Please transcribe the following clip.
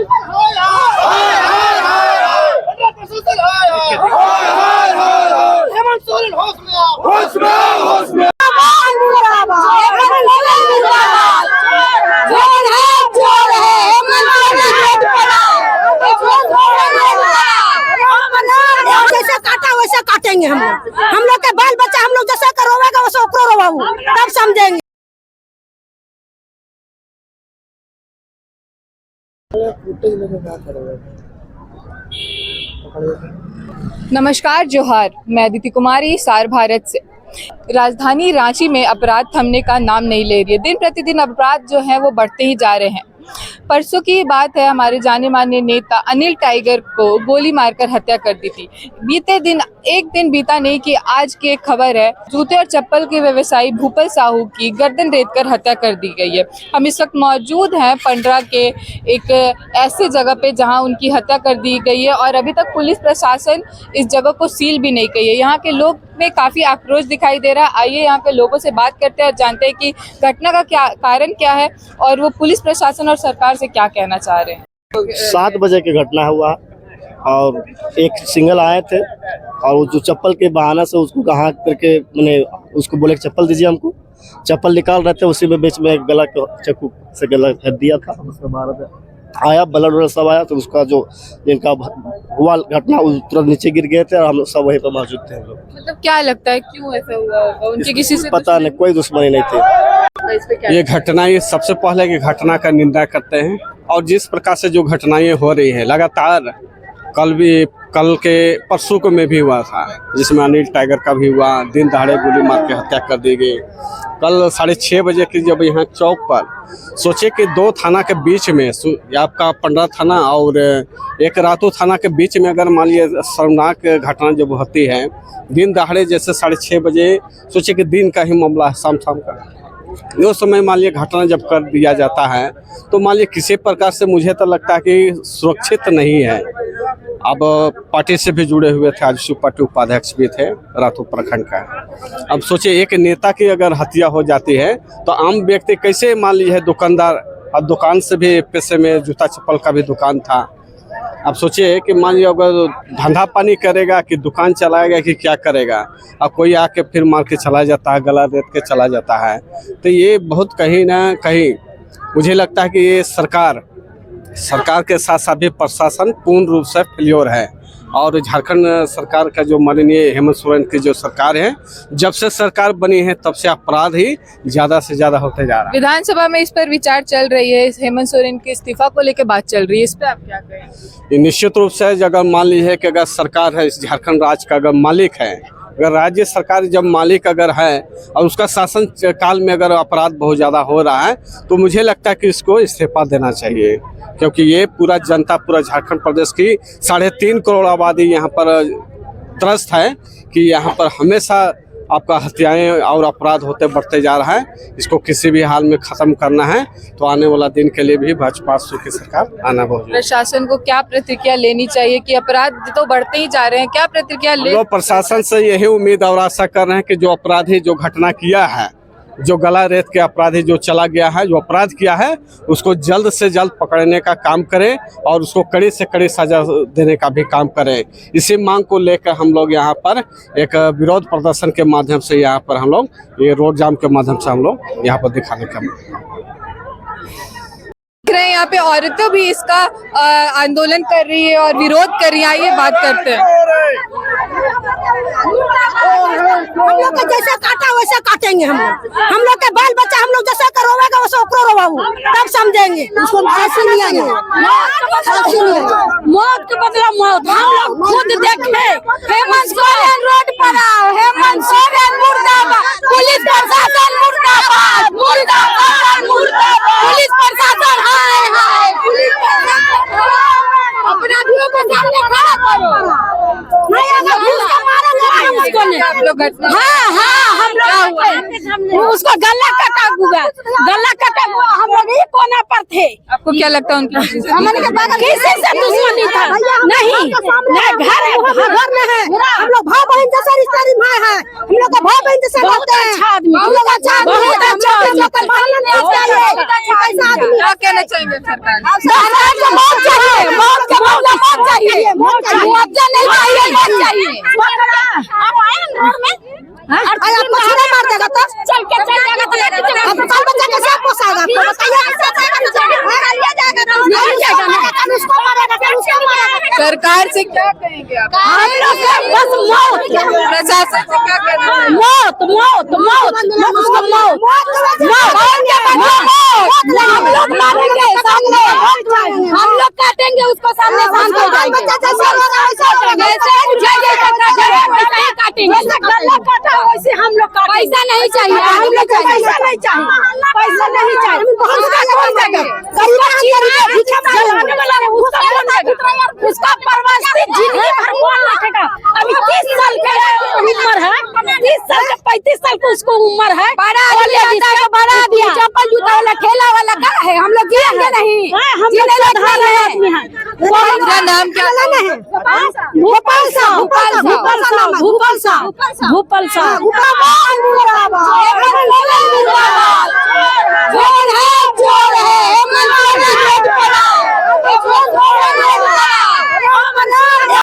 हेमंत सोरेन होश में आओ, होश में आओ, होश में जैसे काटा वैसे काटेंगे हम लोग के बाल बच्चा हम लोग जैसा रोवेगा वैसे ओकरो रोवाऊ, तब समझेंगे। नमस्कार, जोहार। मैं अदिति कुमारी, सार भारत से। राजधानी रांची में अपराध थमने का नाम नहीं ले रही है। दिन प्रतिदिन अपराध जो है वो बढ़ते ही जा रहे हैं। परसों की बात है, हमारे जाने माने नेता अनिल टाइगर को गोली मारकर हत्या कर दी थी। बीते दिन एक दिन बीता नहीं कि आज की एक खबर है, जूते और चप्पल के व्यवसायी भूपल साहू की गर्दन रेतकर हत्या कर दी गई है। हम इस वक्त मौजूद हैं पंडरा के एक ऐसे जगह पे जहां उनकी हत्या कर दी गई है और अभी तक पुलिस प्रशासन इस जगह को सील भी नहीं की है। यहाँ के लोग में काफ़ी आक्रोश दिखाई दे रहा है। आइए यहाँ पे लोगों से बात करते हैं और जानते हैं कि घटना का क्या कारण क्या है और वो पुलिस प्रशासन और सरकार से क्या कहना चाह रहे हैं। 7 बजे की घटना हुआ और एक सिंगल आए थे और वो जो चप्पल के बहाना से उसको कहाँ करके मैंने उसको बोले चप्पल दीजिए हमको। चप्पल निकाल रहे थे, उसी में बीच में गला चाकू से गला हट दिया था। उसके बाद आया ब्लड वलड सब आया, तो उसका जो जिनका हुआ घटना तुरंत नीचे गिर गए थे और हम लोग सब वहीं पर मौजूद थे। हम लोग मतलब क्या लगता है क्यों ऐसा हुआ होगा? उनके किसी से पता नहीं, कोई दुश्मनी नहीं थी। ये घटना, ये सबसे पहले की घटना का निंदा करते हैं और जिस प्रकार से जो घटनाएं हो रही है लगातार, कल के परसों को में भी हुआ था जिसमें अनिल टाइगर का भी हुआ, दिन दहाड़े गोली मार के हत्या कर दी गई। कल 6:30 बजे की जब यहाँ चौक पर सोचे कि 2 थाना के बीच में, आपका पंडरा थाना और एक रातू थाना के बीच में अगर मान लीजिए शर्मनाक घटना जब होती है दिन दहाड़े, जैसे 6:30 बजे सोचे कि दिन का ही मामला है, शाम का जो समय मान लीजिए घटना जब कर दिया जाता है तो मान लीजिए किसी प्रकार से मुझे तो लगता है कि सुरक्षित नहीं है। अब पार्टी से भी जुड़े हुए थे, आज पार्टी उपाध्यक्ष भी थे रातू प्रखंड का। अब सोचिए एक नेता की अगर हत्या हो जाती है तो आम व्यक्ति कैसे, मान लीजिए दुकानदार, अब दुकान से भी पैसे में जूता चप्पल का भी दुकान था। अब सोचिए कि मान लीजिए अगर धंधा पानी करेगा कि दुकान चलाएगा कि क्या करेगा, अब कोई आके फिर मार के चला जाता है, गला रेत के चला जाता है। तो ये बहुत कहीं ना कहीं मुझे लगता है कि ये सरकार के साथ साथ भी प्रशासन पूर्ण रूप से फेल्योर है। और झारखंड सरकार का जो माननीय हेमंत सोरेन की जो सरकार है, जब से सरकार बनी है तब से अपराध ही ज़्यादा से ज़्यादा होते जा रहा है। विधानसभा में इस पर विचार चल रही है, हेमंत सोरेन के इस्तीफा को लेकर बात चल रही है, इस पर आप क्या कहें? निश्चित रूप से अगर मान लीजिए कि अगर सरकार है, इस झारखंड राज्य का अगर मालिक है, अगर राज्य सरकार जब मालिक अगर है और उसका शासन काल में अगर अपराध बहुत ज़्यादा हो रहा है तो मुझे लगता है कि इसको इस्तीफा देना चाहिए। क्योंकि ये पूरा जनता, पूरा झारखंड प्रदेश की 3.5 करोड़ आबादी यहाँ पर त्रस्त है कि यहाँ पर हमेशा आपका हत्याएं और अपराध होते बढ़ते जा रहा है। इसको किसी भी हाल में ख़त्म करना है तो आने वाला दिन के लिए भी भाजपा की सरकार आना बहुत। प्रशासन को क्या प्रतिक्रिया लेनी चाहिए कि अपराध तो बढ़ते ही जा रहे हैं, क्या प्रतिक्रिया ले? प्रशासन से यही उम्मीद और आशा कर रहे हैं कि जो अपराधी जो घटना किया है, जो गला रेत के अपराधी जो चला गया है, जो अपराध किया है, उसको जल्द से जल्द पकड़ने का काम करें और उसको कड़ी से कड़ी सजा देने का भी काम करें। इसी मांग को लेकर हम लोग यहाँ पर एक विरोध प्रदर्शन के माध्यम से यहाँ पर हम लोग ये रोड जाम के माध्यम से हम लोग यहाँ पर दिखाने का देख रहे हैं। यहाँ पे औरतें भी इसका आंदोलन कर रही है और विरोध कर रही है। आइए बात करते हैं। हम लोग का जैसे काटा वैसे काटेंगे हम लोग के बाल बच्चा हम लोग जैसा रोवेगा वैसे ओकरो रोवाऊ, तब समझेंगे। उसको फांसी नहीं आएंगे, मौत के बदला मौत। हम लोग खुद देखे, हेमंत सोरेन रोड पर आओ, हेमंत सोरेन मुर्दाबाद, पुलिस प्रशासन मुर्दाबाद, मुर्दाबाद, मुर्दाबाद, पुलिस प्रशासन हाय हाय, पुलिस प्रशासन अपराधियों को सामने खड़ा करो। नहीं अगर घूस का मारेंगे हम उसको नहीं। आप लोग घटना हाँ हम लोग उसको गला कटा हुआ, हम लोग ये कोना पर थे। आपको क्या लगता है उनकी किसी से दुश्मनी था नहीं, घर में है, हम लोग भाई बहन जैसा रिश्ता निभाए हैं, हम लोग का भाई बहन जैसा रहते हैं, हम लोग अच्छा आदमी है, क्या कहना चाहेंगे सरकार? सरकार को मौत चाहिए, मौत के बदला मौत चाहिए, मुआवजा नहीं चाहिए, मौत चाहिए। आप आए रोड में आपको छुरा मार देगा तो चल जाएगा तो अब कल बच्चा कैसे पोसाएगा? आपको बताइए नहीं जाएगा ना, उसको मारेगा फिर उसको मारेगा। सरकार से क्या कहेंगे आप? हम लोग बस मौत, प्रशासन से क्या कहना है? मौत मौत मौत उसको मौत हम लोग मारेंगे सामने, हम लोग काटेंगे उसको सामने शांत हो जाएंगे, वैसे हम लोग पैसा नहीं चाहिए, हम लोग पैसा नहीं चाहिए, पैसा नहीं चाहिए, उसका प्रवासी जिंदगी भर कौन रखेगा? अभी 30 साल का उम्र है, 30 साल का 35 साल का उसको उम्र है, बढ़ा दिया, चप्पल जूता वाला ठेला वाला का है, हम लोग गिरेंगे नहीं, हम लोग पूरा नाम क्या है? भोपाल सा